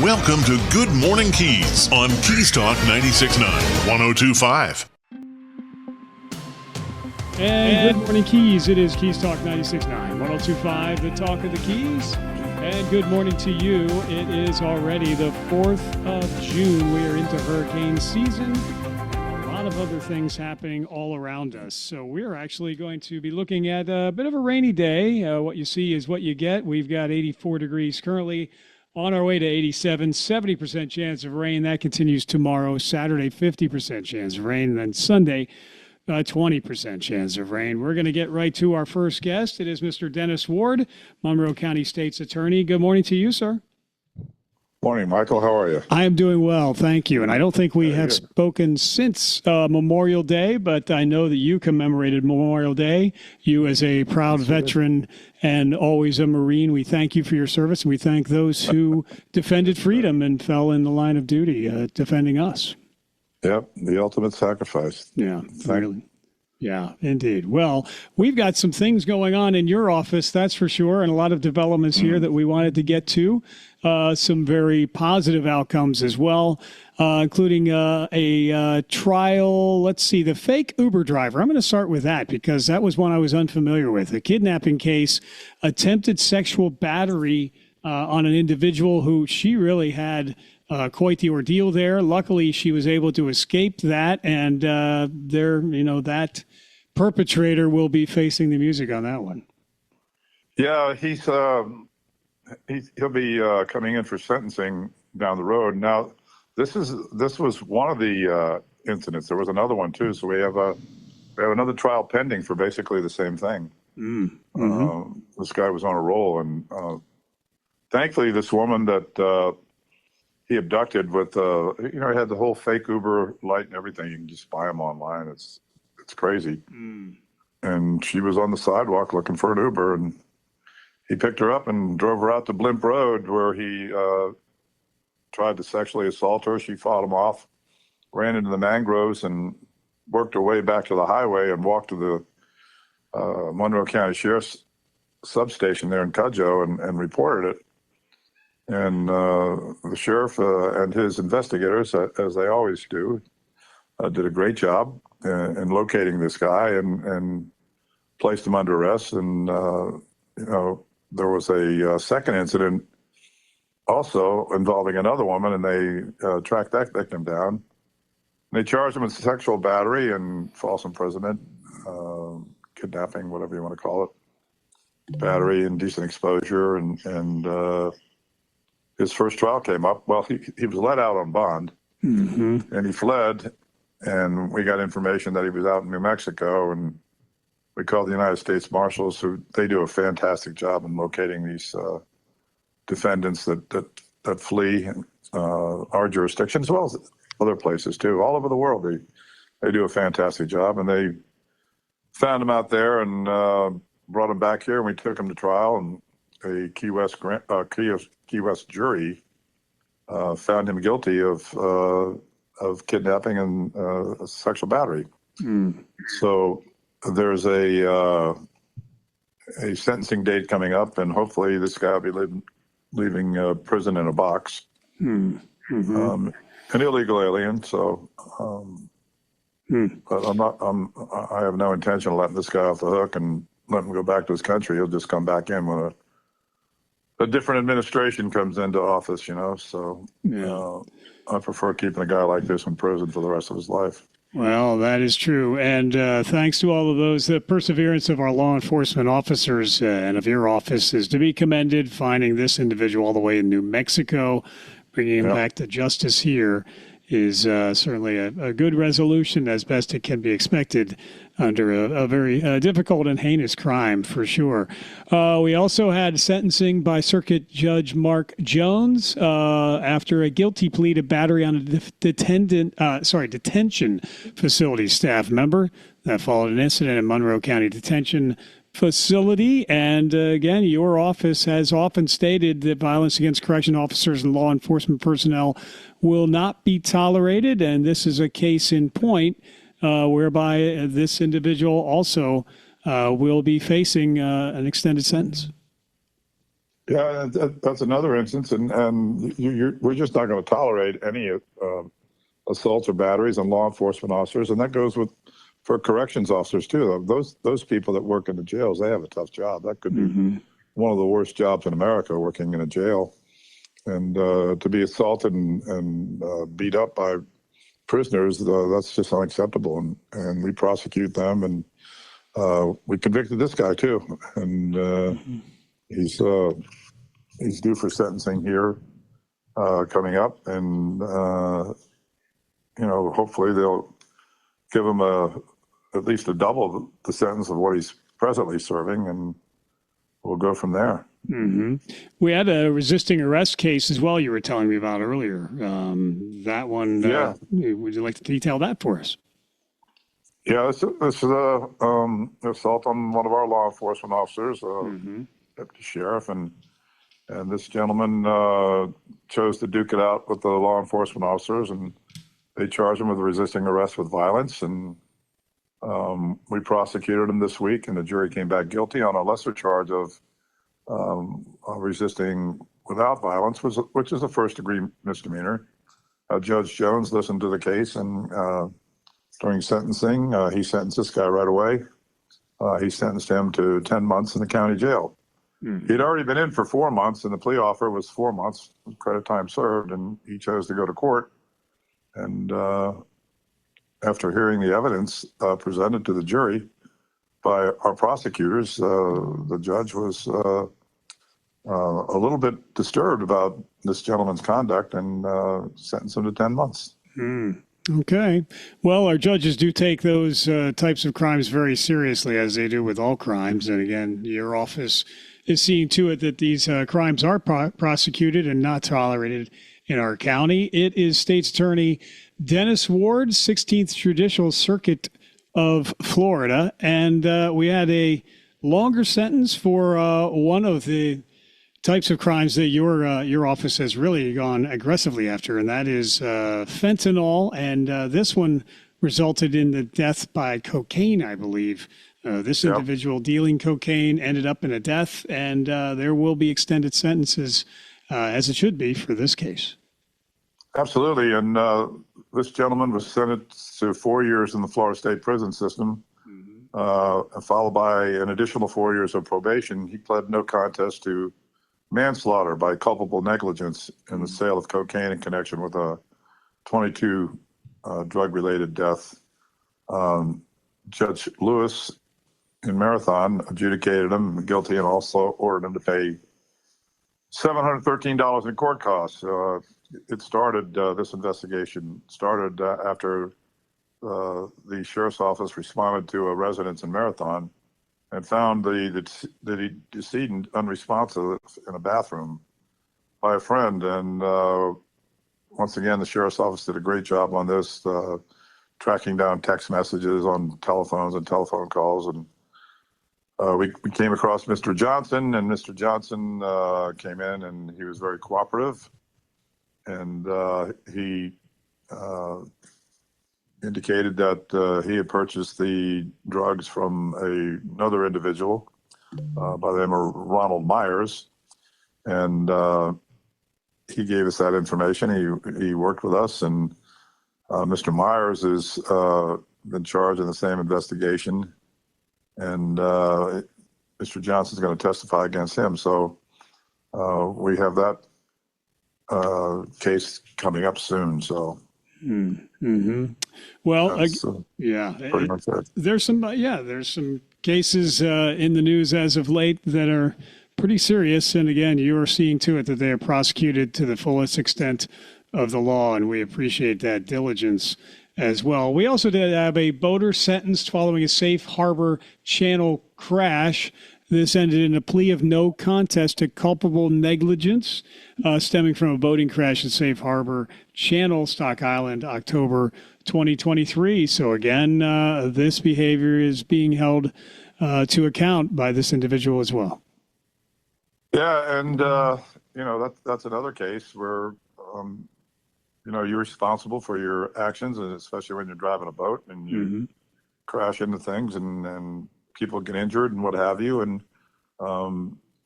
Welcome to Good Morning Keys on Keys Talk 96.9, 102.5. And good morning, Keys. It is Keys Talk 96.9, 102.5, the talk of the Keys. And good morning to you. It is already the 4th of June. We are into hurricane season. A lot of other things happening all around us. So we're actually going to be looking at a bit of a rainy day. What you see is what you get. We've got 84 degrees currently. On our way to 87, 70% chance of rain. That continues tomorrow. Saturday, 50% chance of rain. And then Sunday, 20% chance of rain. We're going to get right to our first guest. It is Mr. Dennis Ward, Monroe County State's Attorney. Good morning to you, sir. Morning, Michael. How are you? I am doing well, thank you. And I don't think we have spoken since Memorial Day, but I know that you commemorated Memorial Day. You as a proud veteran and always a Marine, we thank you for your service, and we thank those who defended freedom and fell in the line of duty defending us. Yep, the ultimate sacrifice. Yeah, really. Yeah, indeed. Well, we've got some things going on in your office, that's for sure, and a lot of developments here that we wanted to get to. Some very positive outcomes as well, including a trial. Let's see, the fake Uber driver. I'm going to start with that because that was one I was unfamiliar with. A kidnapping case, attempted sexual battery on an individual who she really had quite the ordeal there. Luckily, she was able to escape that, and that perpetrator will be facing the music on that one. Yeah, he'll be coming in for sentencing down the road. Now, this was one of the incidents. There was another one too. So we have another trial pending for basically the same thing. Mm-hmm. This guy was on a roll, and thankfully, this woman that he abducted with, he had the whole fake Uber light and everything. You can just buy them online. It's crazy. And she was on the sidewalk looking for an Uber, and he picked her up and drove her out to Blimp Road, where he tried to sexually assault her. She fought him off, ran into the mangroves, and worked her way back to the highway and walked to the Monroe County Sheriff's substation there in Cudjoe and reported it. And the sheriff and his investigators, as they always do, did a great job in locating this guy and placed him under arrest. And, there was a second incident also involving another woman, and they tracked that victim down. They charged him with sexual battery and false imprisonment, kidnapping, whatever you want to call it, battery, indecent exposure, and his first trial came up. Well, he was let out on bond, and he fled, and we got information that he was out in New Mexico, and we called the United States Marshals, who they do a fantastic job in locating these defendants that flee our jurisdiction, as well as other places too, all over the world. They do a fantastic job, and they found him out there and brought him back here, and we took him to trial, and a Key West jury found him guilty of kidnapping and sexual battery. So there's a sentencing date coming up, and hopefully this guy will be leaving prison in a box. An illegal alien. So, but I have no intention of letting this guy off the hook and letting him go back to his country. He'll just come back in when a different administration comes into office, So I prefer keeping a guy like this in prison for the rest of his life. Well, that is true. And thanks to all of those, the perseverance of our law enforcement officers and of your office is to be commended, finding this individual all the way in New Mexico, bringing him back to justice here is certainly a good resolution, as best it can be expected under a very difficult and heinous crime, for sure. We also had sentencing by Circuit Judge Mark Jones after a guilty plea to battery on a detention facility staff member. That followed an incident in Monroe County Detention Facility. And again, your office has often stated that violence against correction officers and law enforcement personnel will not be tolerated. And this is a case in point whereby this individual also will be facing an extended sentence. Yeah, that's another instance, and we're just not going to tolerate any assaults or batteries on law enforcement officers, and that goes with for corrections officers too. Those people that work in the jails, they have a tough job. That could be one of the worst jobs in America, working in a jail, and to be assaulted and beat up by prisoners, that's just unacceptable. And we prosecute them, and we convicted this guy too, and he's due for sentencing here coming up, and hopefully they'll give him at least a double the sentence of what he's presently serving, and we'll go from there. We had a resisting arrest case as well you were telling me about earlier. That one, Yeah. Would you like to detail that for us? Yeah, this is assault on one of our law enforcement officers, deputy sheriff, and this gentleman chose to duke it out with the law enforcement officers, and they charged him with resisting arrest with violence, and we prosecuted him this week, and the jury came back guilty on a lesser charge of resisting without violence, which is a first-degree misdemeanor. Judge Jones listened to the case, and during sentencing, he sentenced this guy right away. He sentenced him to 10 months in the county jail. He'd already been in for 4 months, and the plea offer was 4 months credit time served, and he chose to go to court. And after hearing the evidence presented to the jury by our prosecutors, the judge was a little bit disturbed about this gentleman's conduct and sentenced him to 10 months. Okay. Well, our judges do take those types of crimes very seriously, as they do with all crimes. And again, your office is seeing to it that these crimes are prosecuted and not tolerated in our county. It is State's Attorney Dennis Ward, 16th Judicial Circuit of Florida. And we had a longer sentence for one of the types of crimes that your office has really gone aggressively after, and that is fentanyl. And this one resulted in the death by cocaine, I believe. This individual dealing cocaine ended up in a death, and there will be extended sentences, as it should be, for this case. Absolutely. And this gentleman was sentenced to 4 years in the Florida State prison system, followed by an additional 4 years of probation. He pled no contest to manslaughter by culpable negligence in the sale of cocaine in connection with a 22 drug-related death. Judge Lewis in Marathon adjudicated him guilty and also ordered him to pay $713 in court costs. It started, this investigation started after the sheriff's office responded to a residence in Marathon and found the decedent unresponsive in a bathroom by a friend. And once again, the sheriff's office did a great job on this, tracking down text messages on telephones and telephone calls. And we came across Mr. Johnson, and Mr. Johnson came in, and he was very cooperative. And he indicated that he had purchased the drugs from another individual by the name of Ronald Myers, and he gave us that information. He worked with us, and Mr. Myers has been charged in the same investigation, and Mr. Johnson's going to testify against him. So we have that case coming up soon. So. Well, yeah, pretty much it. There's some cases in the news as of late that are pretty serious, and again, you are seeing to it that they are prosecuted to the fullest extent of the law, and we appreciate that diligence as well. We also did have a boater sentenced following a Safe Harbor Channel crash. This ended in a plea of no contest to culpable negligence stemming from a boating crash at Safe Harbor Channel, Stock Island, October 2023. So again, this behavior is being held to account by this individual as well. Yeah, and that's another case where you're responsible for your actions, and especially when you're driving a boat and you crash into things and people get injured and what have you. And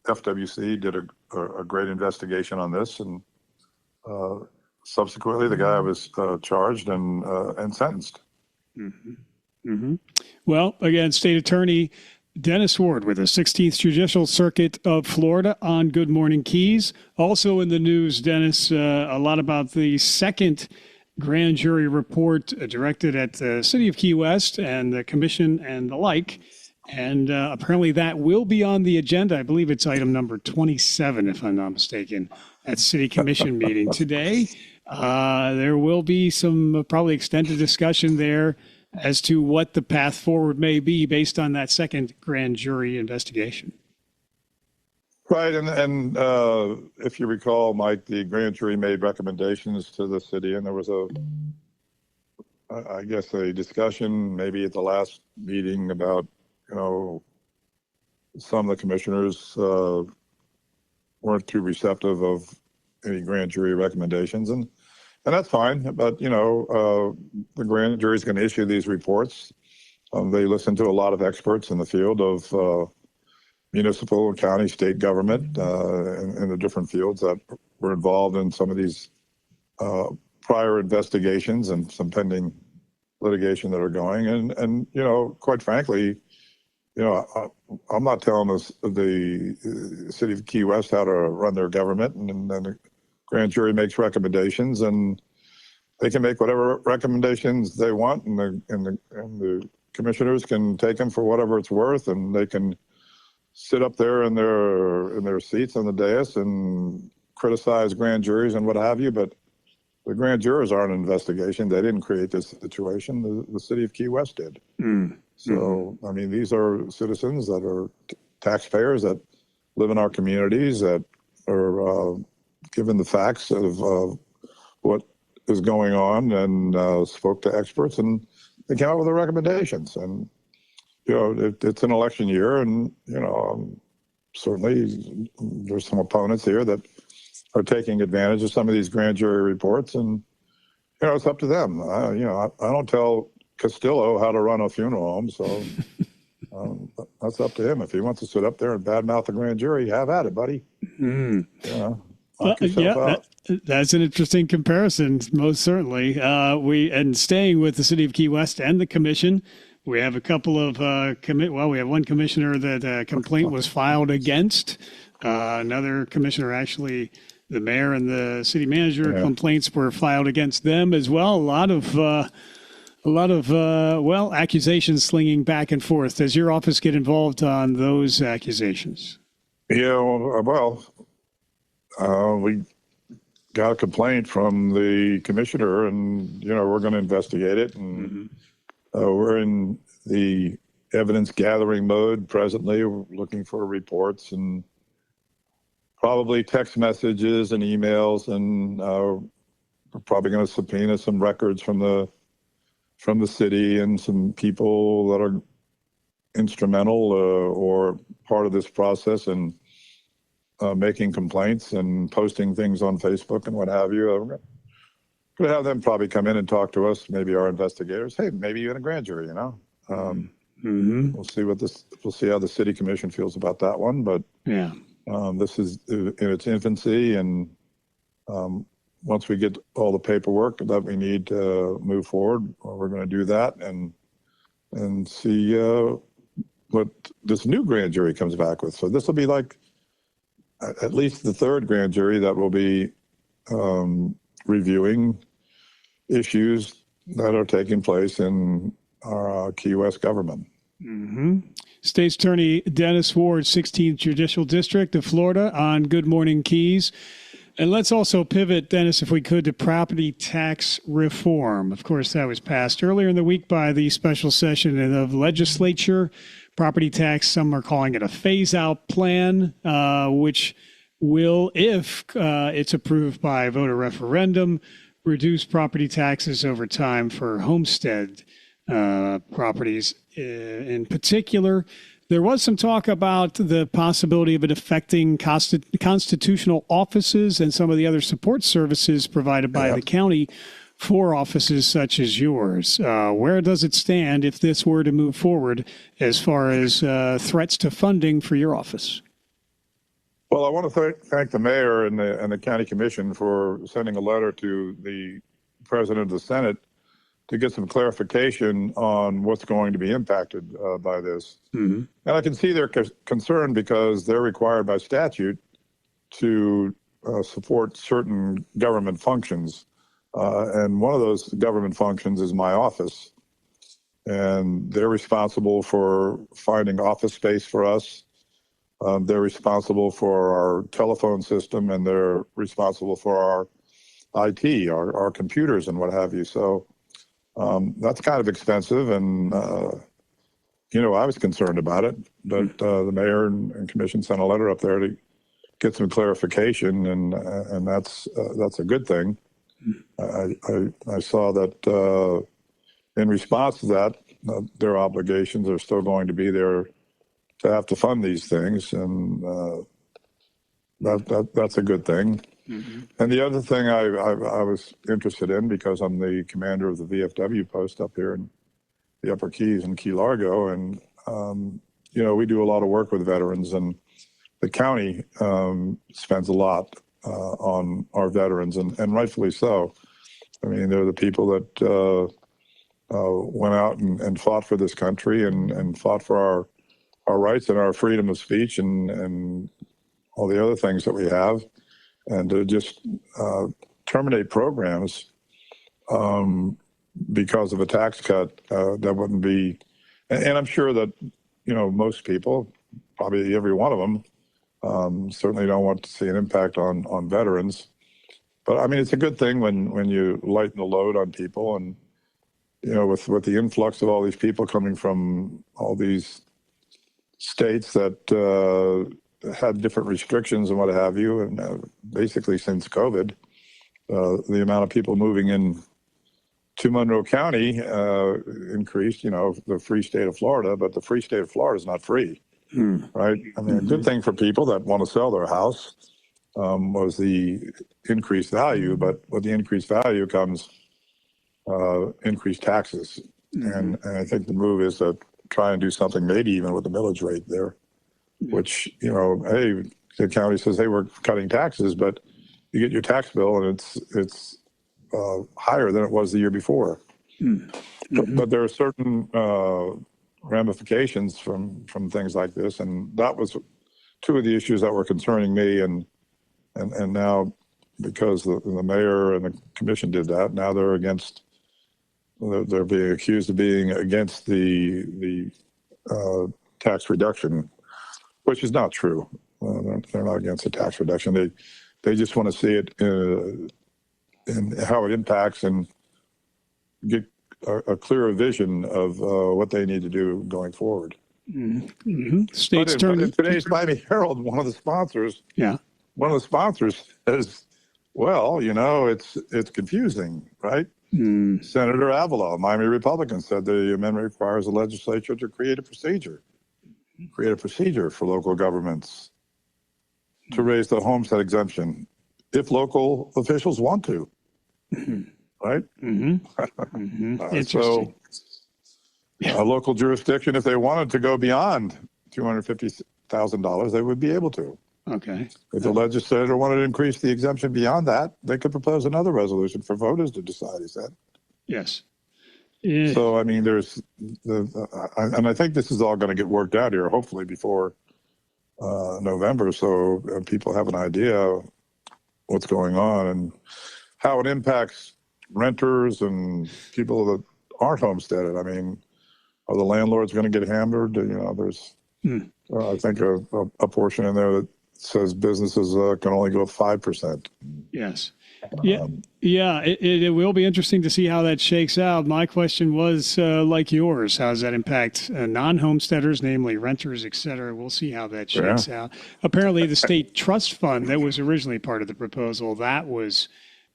FWC did a great investigation on this, and subsequently the guy was charged and sentenced. Mm-hmm. Mm-hmm. Well, again, State Attorney Dennis Ward with the 16th Judicial Circuit of Florida on Good Morning Keys. Also in the news, Dennis, a lot about the second grand jury report directed at the city of Key West and the commission and the like. And apparently that will be on the agenda. I believe it's item number 27, if I'm not mistaken, at city commission meeting today. There will be some probably extended discussion there as to what the path forward may be based on that second grand jury investigation. Right, and if you recall, Mike, the grand jury made recommendations to the city, and there was I guess, a discussion maybe at the last meeting about, some of the commissioners weren't too receptive of any grand jury recommendations, and that's fine. But the grand jury is going to issue these reports. They listen to a lot of experts in the field of municipal, county, state government, in the different fields that were involved in some of these prior investigations and some pending litigation that are going. And quite frankly, I'm not telling the city of Key West how to run their government, and then the grand jury makes recommendations, and they can make whatever recommendations they want, and the commissioners can take them for whatever it's worth, and they can sit up there in their seats on the dais and criticize grand juries and what have you. But the grand jurors aren't an investigation. They didn't create this situation. The city of Key West did. Mm. So, I mean, these are citizens that are taxpayers that live in our communities, that are given the facts of what is going on, and spoke to experts, and they came out with their recommendations. And it's an election year, and certainly there's some opponents here that are taking advantage of some of these grand jury reports, and it's up to them. I don't tell Castillo how to run a funeral home, so that's up to him. If he wants to sit up there and badmouth the grand jury, have at it, buddy. Mm. That's an interesting comparison, most certainly. And staying with the city of Key West and the commission, we have a couple of we have one commissioner that a complaint was filed against. Another commissioner, actually, the mayor and the city manager, complaints were filed against them as well. A lot of accusations slinging back and forth. Does your office get involved on those accusations? Yeah, well, we got a complaint from the commissioner, and we're going to investigate it, and we're in the evidence gathering mode presently. We're looking for reports and probably text messages and emails, and we're probably going to subpoena some records from the city and some people that are instrumental or part of this process, and making complaints and posting things on Facebook and what have you. We're going to have them probably come in and talk to us, maybe our investigators. Hey, maybe you're in a grand jury, We'll see how the city commission feels about that one. But this is in its infancy, and once we get all the paperwork that we need to move forward, we're going to do that and see what this new grand jury comes back with. So this will be like at least the third grand jury that will be reviewing issues that are taking place in our Key West government. Mm-hmm. State's Attorney Dennis Ward, 16th Judicial District of Florida on Good Morning Keys. And let's also pivot, Dennis, if we could, to property tax reform. Of course, that was passed earlier in the week by the special session of the legislature. Property tax, some are calling it a phase-out plan, which will, if it's approved by voter referendum, reduce property taxes over time for homestead properties in particular. There was some talk about the possibility of it affecting constitutional offices and some of the other support services provided by the county for offices such as yours. Where does it stand if this were to move forward as far as threats to funding for your office? Well, I want to thank the mayor and the county commission for sending a letter to the president of the Senate to get some clarification on what's going to be impacted by this. Mm-hmm. And I can see their concern because they're required by statute to support certain government functions. And one of those government functions is my office. And they're responsible for finding office space for us. They're responsible for our telephone system, and they're responsible for our IT, our computers and what have you. So that's kind of expensive. And, I was concerned about it, but the mayor and commission sent a letter up there to get some clarification, and that's a good thing. I saw that in response to that, their obligations are still going to be there to have to fund these things, and that's a good thing. Mm-hmm. And the other thing I was interested in, because I'm the commander of the VFW post up here in the Upper Keys in Key Largo, and we do a lot of work with veterans, and the county spends a lot on our veterans, and rightfully so. I mean, they're the people that went out and fought for this country and fought for our rights and our freedom of speech and all the other things that we have. And to just terminate programs because of a tax cut, that wouldn't be, and I'm sure that, most people, probably every one of them, certainly don't want to see an impact on veterans. But I mean, it's a good thing when you lighten the load on people, and, with the influx of all these people coming from all these states that had different restrictions and what have you, and basically since COVID, the amount of people moving in to Monroe County increased, the free state of Florida, but the free state of Florida is not free, right? I mean, a good thing for people that want to sell their house was the increased value, but with the increased value comes increased taxes. And I think the move is to try and do something maybe even with the millage rate there, which, hey, the county says, hey, we're cutting taxes, but you get your tax bill and it's higher than it was the year before. But there are certain ramifications from things like this, and that was two of the issues that were concerning me. And now, because the mayor and the commission did that, now they're against. They're being accused of being against the tax reduction, which is not true. They're not against the tax reduction. They just want to see it in how it impacts and get a clearer vision of what they need to do going forward. States but in today's Miami Herald, one of the sponsors says, well, it's confusing, right? Senator Avila, Miami Republican, said the amendment requires the legislature to create a procedure for local governments to raise the homestead exemption if local officials want to, right? Interesting. So a local jurisdiction, if they wanted to go beyond $250,000, they would be able to. Okay. If the legislature wanted to increase the exemption beyond that, they could propose another resolution for voters to decide, he said. Yes. So, I mean, and I think this is all going to get worked out here, hopefully before November, so people have an idea what's going on and how it impacts renters and people that aren't homesteaded. I mean, are the landlords going to get hammered? There's, I think, a portion in there that says businesses can only go 5%. Yes. It will be interesting to see how that shakes out. My question was like yours. How does that impact non-homesteaders, namely renters, et cetera? We'll see how that shakes out. Apparently, the state trust fund that was originally part of the proposal, that was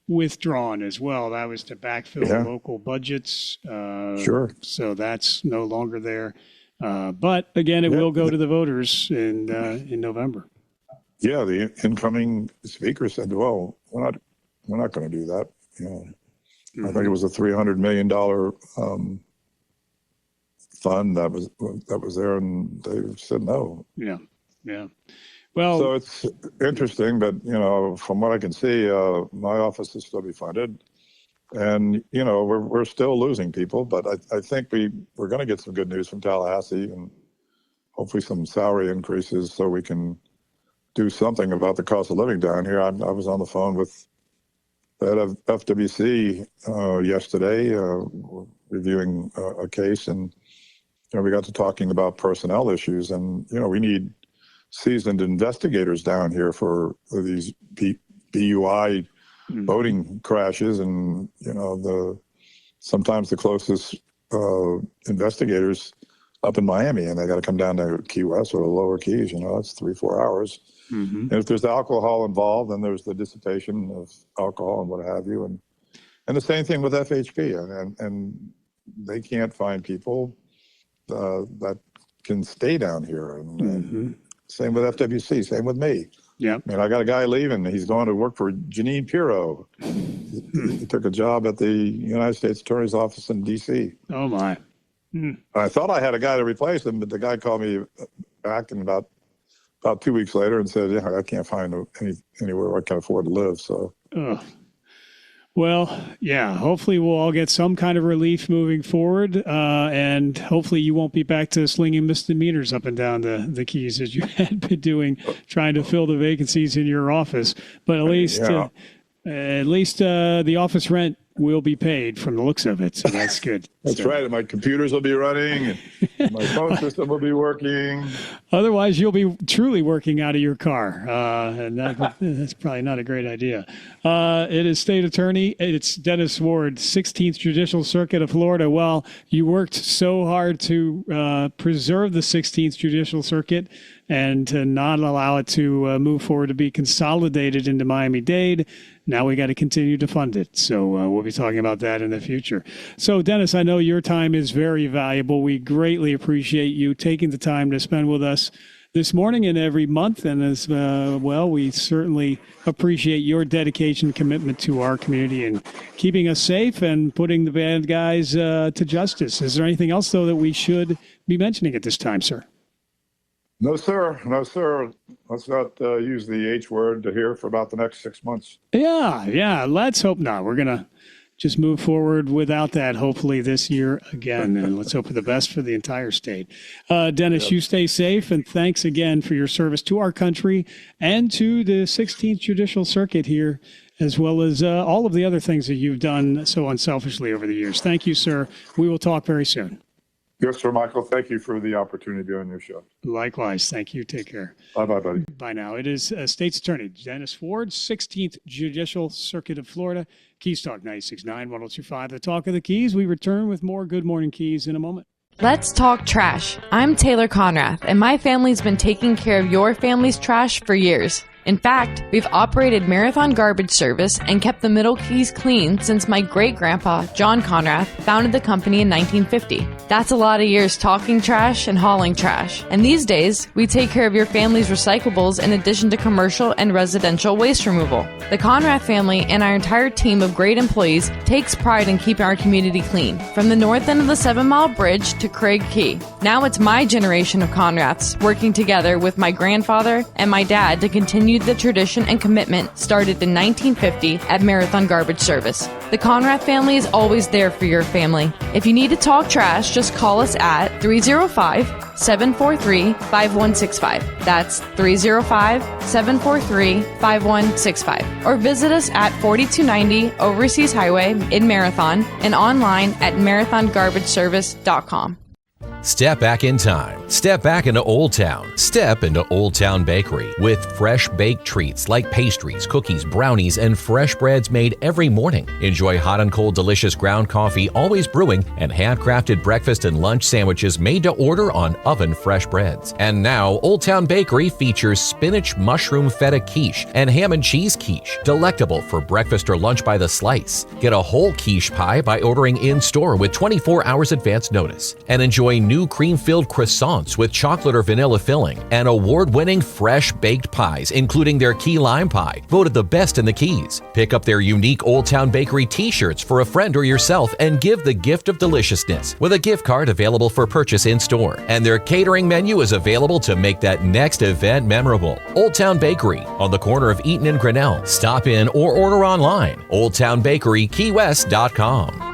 withdrawn as well. That was to backfill local budgets. Sure. So that's no longer there. But again, it will go to the voters in November. Yeah, the incoming speaker said, "Well, we're not going to do that." I think it was a $300 million fund that was there, and they said no. Yeah. Well, So it's interesting, but from what I can see, my office is still be funded, and we're still losing people. But I think we're going to get some good news from Tallahassee, and hopefully some salary increases so we can do something about the cost of living down here. I was on the phone with the head of FWC yesterday, reviewing a case, and we got to talking about personnel issues, and we need seasoned investigators down here for these BUI voting crashes, and sometimes the closest investigators up in Miami, and they got to come down to Key West or the Lower Keys. It's 3-4 hours. And if there's alcohol involved, then there's the dissipation of alcohol and what have you, and the same thing with FHP, and they can't find people that can stay down here, and same with FWC, same with me. Yeah. I got a guy leaving. He's going to work for Janine Pirro. He took a job at the United States Attorney's Office in D.C. Oh, my. I thought I had a guy to replace him, but the guy called me back in about 2 weeks later and said, I can't find anywhere where I can afford to live. So. Well, yeah, hopefully we'll all get some kind of relief moving forward, and hopefully you won't be back to slinging misdemeanors up and down the Keys as you had been doing, trying to fill the vacancies in your office. But at least the office rent will be paid from the looks of it, so that's good. That's right. And my computers will be running, and my phone system will be working. Otherwise, you'll be truly working out of your car, and that's probably not a great idea. It is State Attorney. It's Dennis Ward, 16th Judicial Circuit of Florida. Well, you worked so hard to preserve the 16th Judicial Circuit and to not allow it to move forward to be consolidated into Miami-Dade. Now we got to continue to fund it. So we'll be talking about that in the future. So, Dennis, I know your time is very valuable. We greatly appreciate you taking the time to spend with us this morning and every month. And as well, we certainly appreciate your dedication, commitment to our community and keeping us safe and putting the bad guys to justice. Is there anything else, though, that we should be mentioning at this time, sir? No, sir. No, sir. Let's not use the H word here for about the next 6 months. Yeah. Let's hope not. We're going to just move forward without that, hopefully this year again. And let's hope for the best for the entire state. Dennis, you stay safe. And thanks again for your service to our country and to the 16th Judicial Circuit here, as well as all of the other things that you've done so unselfishly over the years. Thank you, sir. We will talk very soon. Yes, sir, Michael. Thank you for the opportunity to be on your show. Likewise. Thank you. Take care. Bye-bye, buddy. Bye now. It is State's Attorney Dennis Ward, 16th Judicial Circuit of Florida. Keys Talk 96.9, 102.5, the Talk of the Keys. We return with more Good Morning Keys in a moment. Let's talk trash. I'm Taylor Conrath, and my family's been taking care of your family's trash for years. In fact, we've operated Marathon Garbage Service and kept the Middle Keys clean since my great-grandpa, John Conrath, founded the company in 1950. That's a lot of years talking trash and hauling trash. And these days, we take care of your family's recyclables in addition to commercial and residential waste removal. The Conrath family and our entire team of great employees takes pride in keeping our community clean, from the north end of the 7 Mile Bridge to Craig Key. Now it's my generation of Conraths working together with my grandfather and my dad to continue the tradition and commitment started in 1950 at Marathon Garbage Service. The Conrath family is always there for your family. If you need to talk trash, just call us at 305-743-5165. That's 305-743-5165. Or visit us at 4290 Overseas Highway in Marathon and online at marathongarbageservice.com. Step back in time. Step back into Old Town. Step into Old Town Bakery with fresh baked treats like pastries, cookies, brownies, and fresh breads made every morning. Enjoy hot and cold delicious ground coffee always brewing and handcrafted breakfast and lunch sandwiches made to order on oven fresh breads. And now Old Town Bakery features spinach mushroom feta quiche and ham and cheese quiche, delectable for breakfast or lunch by the slice. Get a whole quiche pie by ordering in store with 24 hours advance notice and enjoy new new cream-filled croissants with chocolate or vanilla filling, and award-winning fresh baked pies, including their key lime pie, voted the best in the Keys. Pick up their unique Old Town Bakery t-shirts for a friend or yourself and give the gift of deliciousness with a gift card available for purchase in-store. And their catering menu is available to make that next event memorable. Old Town Bakery on the corner of Eaton and Grinnell. Stop in or order online. OldTownBakeryKeyWest.com.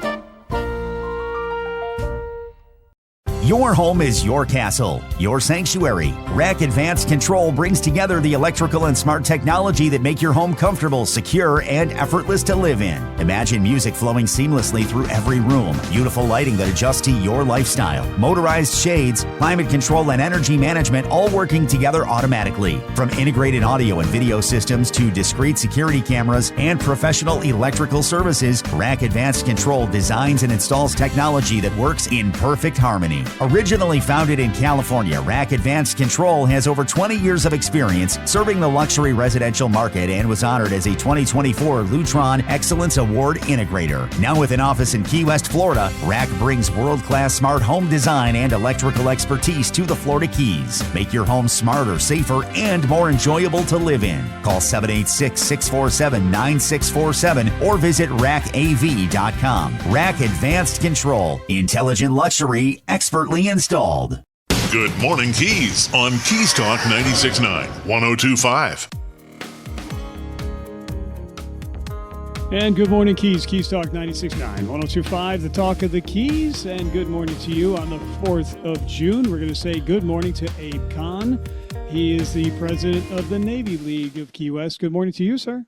Your home is your castle, your sanctuary. Rack Advanced Control brings together the electrical and smart technology that make your home comfortable, secure, and effortless to live in. Imagine music flowing seamlessly through every room, beautiful lighting that adjusts to your lifestyle, motorized shades, climate control, and energy management all working together automatically. From integrated audio and video systems to discrete security cameras and professional electrical services, Rack Advanced Control designs and installs technology that works in perfect harmony. Originally founded in California, Rack Advanced Control has over 20 years of experience serving the luxury residential market and was honored as a 2024 Lutron Excellence Award Integrator. Now with an office in Key West, Florida, Rack brings world-class smart home design and electrical expertise to the Florida Keys. Make your home smarter, safer, and more enjoyable to live in. Call 786-647-9647 or visit rackav.com. Rack Advanced Control. Intelligent luxury, expertly installed. Good morning, Keys on Keys Talk 96.9, 102.5. And good morning, Keys. Keys Talk 96.9, 102.5, the talk of the Keys. And good morning to you on the 4th of June. We're going to say good morning to Abe Kahn. He is the president of the Navy League of Key West. Good morning to you, sir.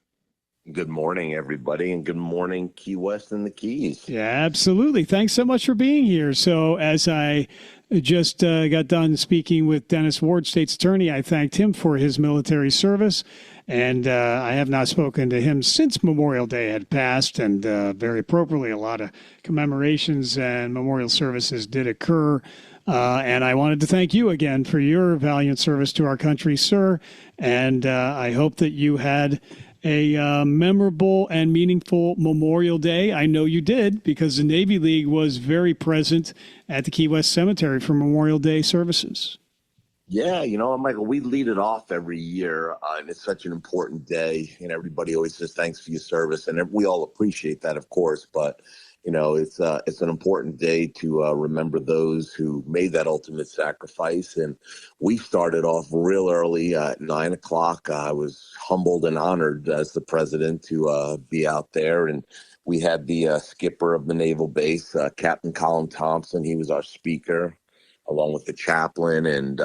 Good morning, everybody, and good morning, Key West and the Keys. Yeah, absolutely. Thanks so much for being here. So as I just got done speaking with Dennis Ward, state's attorney, I thanked him for his military service. And I have not spoken to him since Memorial Day had passed. And very appropriately, a lot of commemorations and memorial services did occur. And I wanted to thank you again for your valiant service to our country, sir. And I hope that you had a memorable and meaningful Memorial Day. I know you did, because the Navy League was very present at the Key West Cemetery for Memorial Day services. Yeah, Michael, we lead it off every year, and it's such an important day, and everybody always says thanks for your service, and we all appreciate that, of course, but it's an important day to remember those who made that ultimate sacrifice. And we started off real early at 9 o'clock. I was humbled and honored as the president to be out there. And we had the skipper of the naval base, Captain Colin Thompson. He was our speaker, along with the chaplain, and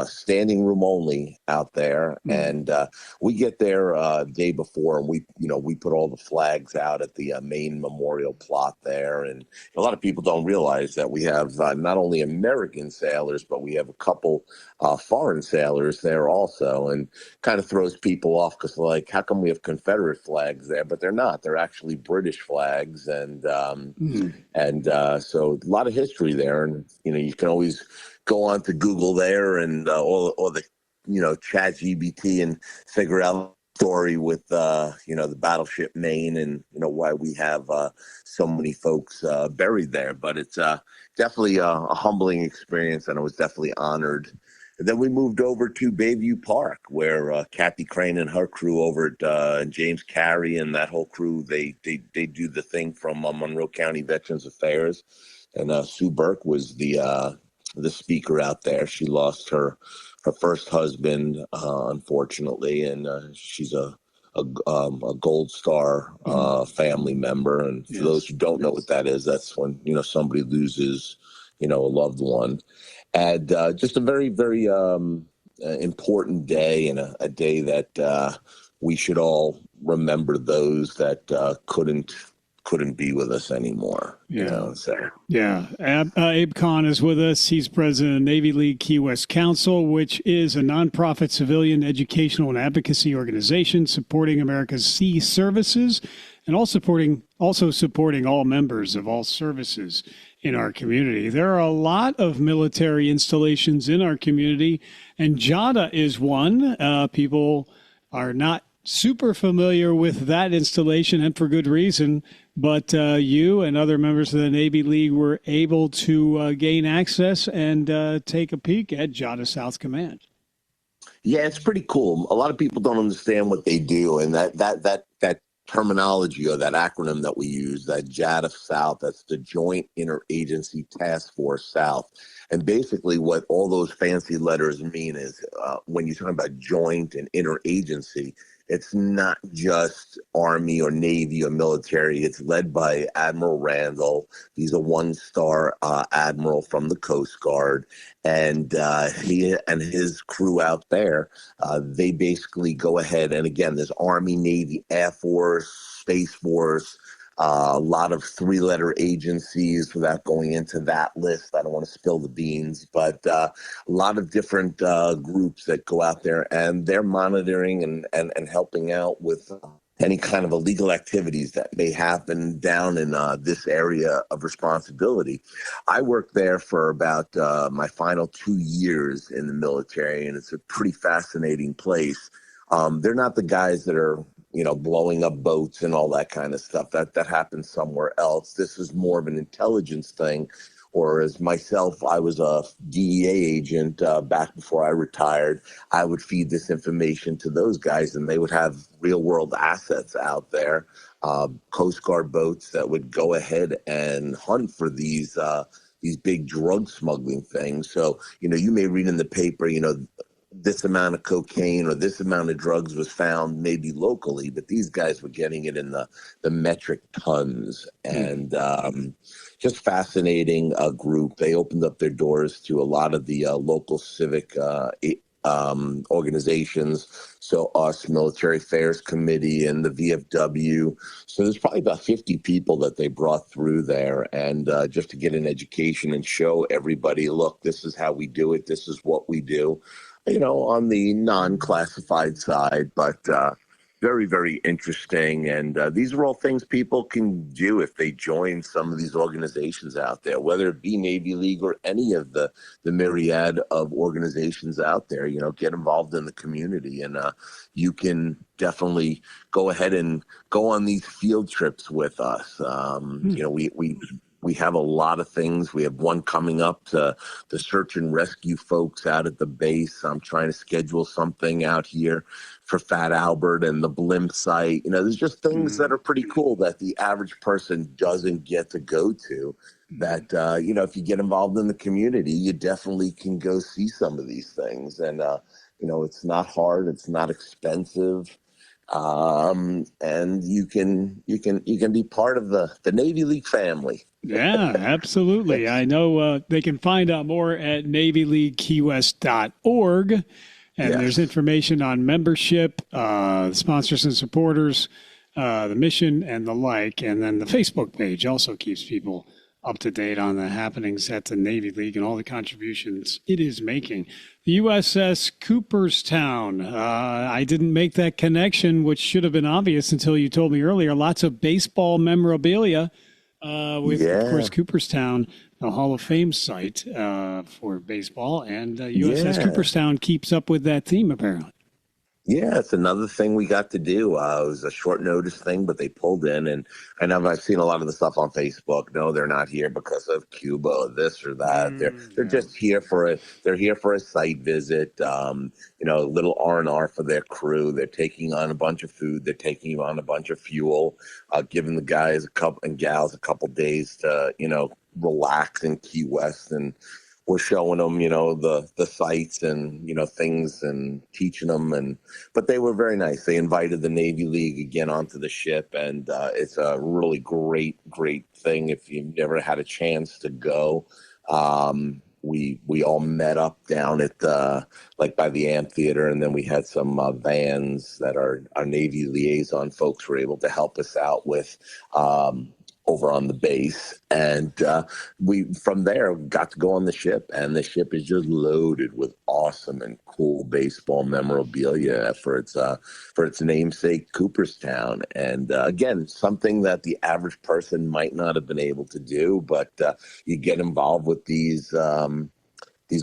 standing room only out there. And we get there day before, and we put all the flags out at the main memorial plot there. And a lot of people don't realize that we have not only American sailors, but we have a couple foreign sailors there also, and kind of throws people off because, like, how come we have Confederate flags there? But they're not. They're actually British flags. And so a lot of history there. And, you can always go on to Google there and or the ChatGPT and figure out the story with the battleship Maine and why we have so many folks buried there. But it's definitely a humbling experience, and I was definitely honored. And then we moved over to Bayview Park, where Kathy Crane and her crew over at James Carey and that whole crew, they do the thing from Monroe County Veterans Affairs. And Sue Burke was the speaker out there. She lost her first husband, unfortunately, and she's a Gold Star family member. And for those who don't know what that is, that's when somebody loses a loved one. And just a very, very important day, and a day that we should all remember those that couldn't be with us anymore. Yeah. Abe Kahn is with us. He's president of Navy League Key West Council, which is a nonprofit civilian educational and advocacy organization supporting America's sea services, and also supporting all members of all services in our community. There are a lot of military installations in our community, and JADA is one. People are not super familiar with that installation, and for good reason. But you and other members of the Navy League were able to gain access and take a peek at JADA South Command. Yeah, it's pretty cool. A lot of people don't understand what they do, and that terminology or that acronym that we use, that JADA South, that's the Joint Interagency Task Force South. And basically what all those fancy letters mean is when you're talking about joint and interagency, it's not just Army or Navy or military. It's led by Admiral Randall. He's a one-star admiral from the Coast Guard. And he and his crew out there, they basically go ahead. And again, there's Army, Navy, Air Force, Space Force, a lot of three-letter agencies without going into that list. I don't want to spill the beans, but a lot of different groups that go out there, and they're monitoring and helping out with any kind of illegal activities that may happen down in this area of responsibility. I worked there for about my final 2 years in the military, and it's a pretty fascinating place. They're not the guys that are blowing up boats and all that kind of stuff. That happens somewhere else. This is more of an intelligence thing. Or as myself, I was a DEA agent back before I retired. I would feed this information to those guys, and they would have real-world assets out there, Coast Guard boats that would go ahead and hunt for these big drug smuggling things. So, you may read in the paper, this amount of cocaine or this amount of drugs was found maybe locally, but these guys were getting it in the metric tons. And just fascinating group. They opened up their doors to a lot of the local civic organizations. So us, Military Affairs Committee and the VFW. So there's probably about 50 people that they brought through there, and just to get an education and show everybody, look, this is how we do it. This is what we do. On the non-classified side, but very, very interesting. And these are all things people can do if they join some of these organizations out there, whether it be Navy League or any of the myriad of organizations out there. Get involved in the community, and you can definitely go ahead and go on these field trips with us. We have a lot of things. We have one coming up to the search and rescue folks out at the base. I'm trying to schedule something out here for Fat Albert and the blimp site. There's just things that are pretty cool that the average person doesn't get to go to. That, if you get involved in the community, you definitely can go see some of these things. And, it's not hard. It's not expensive. And you can be part of the Navy League family. Yeah, absolutely. I know they can find out more at NavyLeagueKeyWest.org. And there's information on membership, sponsors and supporters, the mission and the like. And then the Facebook page also keeps people up to date on the happenings at the Navy League and all the contributions it is making. The USS Cooperstown. I didn't make that connection, which should have been obvious until you told me earlier. Lots of baseball memorabilia with, of course, Cooperstown, the Hall of Fame site for baseball. And USS Cooperstown keeps up with that theme, apparently. Yeah, it's another thing we got to do. It was a short notice thing, but they pulled in, and I know I've seen a lot of the stuff on Facebook. No, they're not here because of Cuba or this or that. They're just here for a site visit. Little R&R for their crew. They're taking on a bunch of food. They're taking on a bunch of fuel. Giving the guys and gals a couple days to relax in Key West, and we're showing them, the sites and, things and teaching them. But they were very nice. They invited the Navy League again onto the ship. And it's a really great, great thing. If you've never had a chance to go, we all met up down at by the amphitheater. And then we had some vans that our Navy liaison folks were able to help us out with, over on the base, and we from there got to go on the ship, and the ship is just loaded with awesome and cool baseball memorabilia for its namesake Cooperstown. And again, something that the average person might not have been able to do, but you get involved with these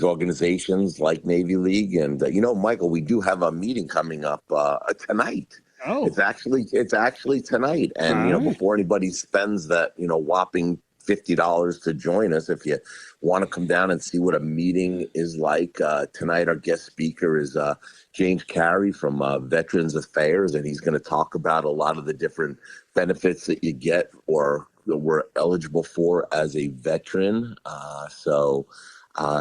organizations like Navy League. And Michael, we do have a meeting coming up tonight. Oh. It's actually tonight. And, All right. before anybody spends that, whopping $50 to join us, if you want to come down and see what a meeting is like, tonight our guest speaker is James Carey from Veterans Affairs, and he's going to talk about a lot of the different benefits that you get or that we're eligible for as a veteran. So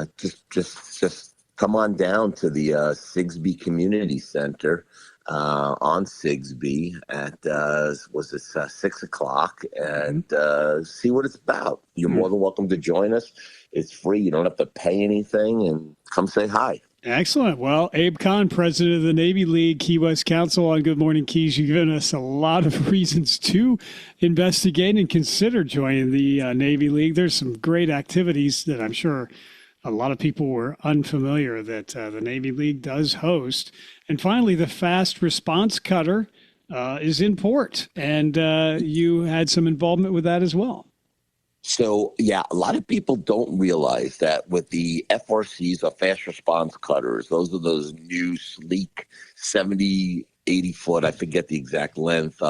just come on down to the Sigsbee Community Center on Sigsbee at 6 o'clock and see what it's about. You're more than welcome to join us. It's free. You don't have to pay anything, and come say hi. Excellent. Well, Abe Kahn, president of the Navy League Key West Council on Good Morning Keys, you've given us a lot of reasons to investigate and consider joining the Navy League. There's some great activities that I'm sure a lot of people were unfamiliar that the Navy League does host. And finally, the Fast Response Cutter is in port, and you had some involvement with that as well. So, yeah, a lot of people don't realize that with the FRCs, the fast response cutters, those are those new, sleek, 70, 80-foot, I forget the exact length,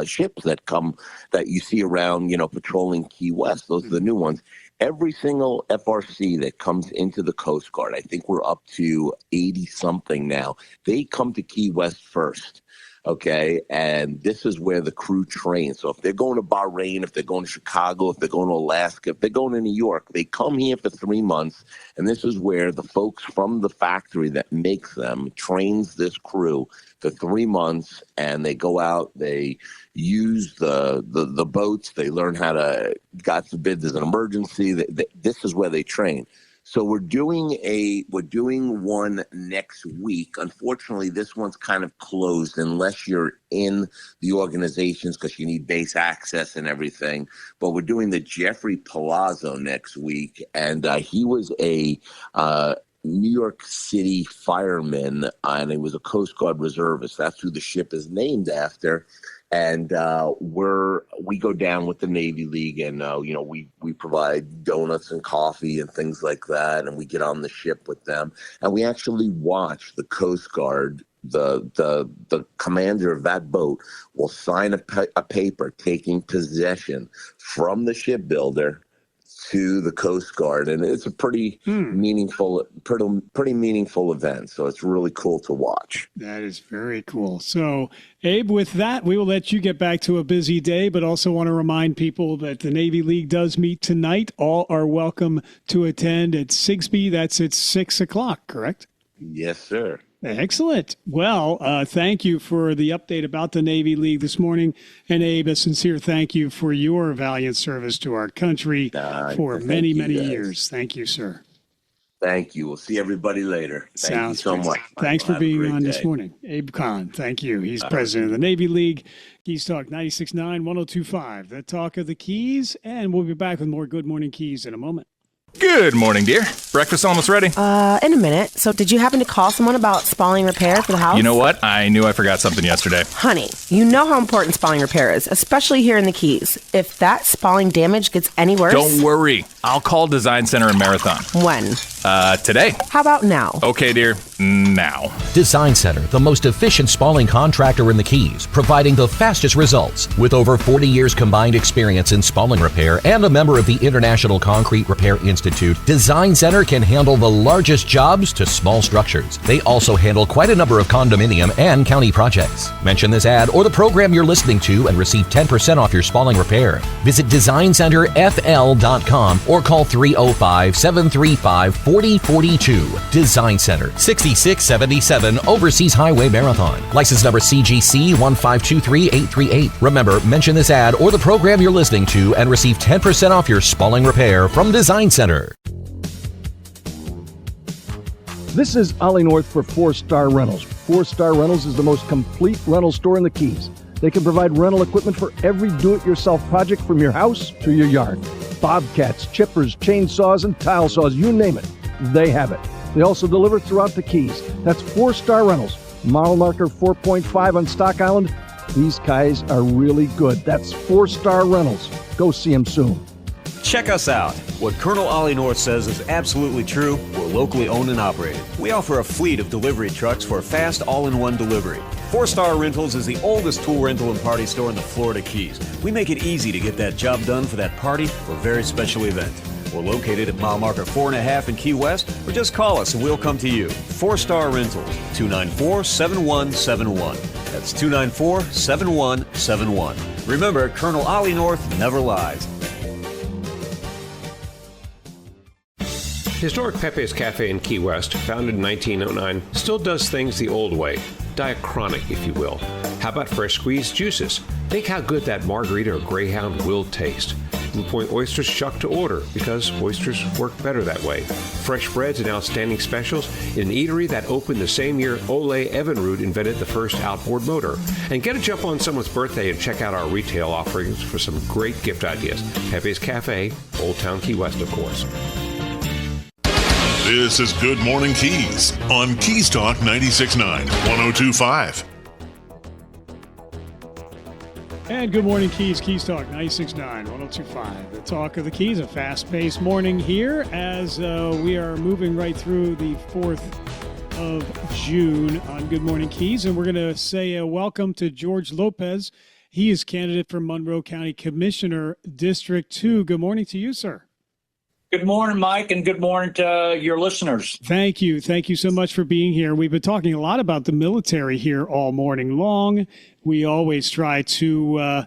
ships that you see around, patrolling Key West. Those are the new ones. Every single FRC that comes into the Coast Guard, I think we're up to 80-something now, they come to Key West first. Okay, and this is where the crew trains. So if they're going to Bahrain, if they're going to Chicago, if they're going to Alaska, if they're going to New York, they come here for 3 months. And this is where the folks from the factory that makes them trains this crew for 3 months. And they go out, they use the boats, they learn how to, God forbid there's an emergency. This is where they train. So we're doing one next week. Unfortunately, this one's kind of closed unless you're in the organizations because you need base access and everything. But we're doing the Jeffrey Palazzo next week, and he was a New York City fireman, and he was a Coast Guard reservist. That's who the ship is named after. And we go down with the Navy League, and we provide donuts and coffee and things like that, and we get on the ship with them, and we actually watch the Coast Guard. The commander of that boat will sign a paper taking possession from the shipbuilder to the Coast Guard, and it's a pretty meaningful event. So it's really cool to watch. That is very cool. So, Abe, with that, we will let you get back to a busy day, but also want to remind people that the Navy League does meet tonight. All are welcome to attend at Sigsbee. That's at 6 o'clock, correct? Yes, sir. Excellent. Well, thank you for the update about the Navy League this morning. And Abe, a sincere thank you for your valiant service to our country for many, many years. Thank you, sir. Thank you. We'll see everybody later. Thank you so much. Thanks for being on this day. morning. Abe Kahn, thank you. He's president of the Navy League. Keys Talk 96.9, 102.5, the talk of the Keys. And we'll be back with more Good Morning Keys in a moment. Good morning, dear. Breakfast almost ready? In a minute. So did you happen to call someone about spalling repair for the house? You know what? I knew I forgot something yesterday. Honey, you know how important spalling repair is, especially here in the Keys. If that spalling damage gets any worse... Don't worry. I'll call Design Center in Marathon. When? Today. How about now? Okay, dear. Now. Design Center, the most efficient spalling contractor in the Keys, providing the fastest results. With over 40 years combined experience in spalling repair and a member of the International Concrete Repair Institute, Design Center can handle the largest jobs to small structures. They also handle quite a number of condominium and county projects. Mention this ad or the program you're listening to and receive 10% off your spalling repair. Visit DesignCenterFL.com or call 305-735-4042. Design Center, 6677 Overseas Highway Marathon. License number CGC 1523838. Remember, mention this ad or the program you're listening to and receive 10% off your spalling repair from Design Center. This is Ollie North for 4-Star Rentals. 4-Star Rentals is the most complete rental store in the Keys. They can provide rental equipment for every do-it-yourself project from your house to your yard. Bobcats, chippers, chainsaws, and tile saws, you name it, they have it. They also deliver throughout the Keys. That's 4-Star Rentals. Model marker 4.5 on Stock Island. These guys are really good. That's 4-Star Rentals. Go see them soon. Check us out. What Colonel Ollie North says is absolutely true. We're locally owned and operated. We offer a fleet of delivery trucks for fast all-in-one delivery. Four Star Rentals is the oldest tool rental and party store in the Florida Keys. We make it easy to get that job done for that party or very special event. We're located at mile marker 4.5 in Key West, or just call us and we'll come to you. Four Star Rentals, 294-7171. That's 294-7171. Remember, Colonel Ollie North never lies. Historic Pepe's Cafe in Key West, founded in 1909, still does things the old way. Diachronic, if you will. How about fresh squeezed juices? Think how good that margarita or Greyhound will taste. Blue Point oysters shucked to order because oysters work better that way. Fresh breads and outstanding specials in an eatery that opened the same year Ole Evinrude invented the first outboard motor. And get a jump on someone's birthday and check out our retail offerings for some great gift ideas. Pepe's Cafe, Old Town Key West, of course. This is Good Morning Keys on Keys Talk 96.9, 102.5. And good morning, Keys. Keys Talk 96.9, 102.5. The talk of the Keys, a fast-paced morning here as we are moving right through the 4th of June on Good Morning Keys. And we're going to say welcome to George Lopez. He is candidate for Monroe County Commissioner, District 2. Good morning to you, sir. Good morning, Mike, and good morning to your listeners. Thank you. Thank you so much for being here. We've been talking a lot about the military here all morning long. We always try to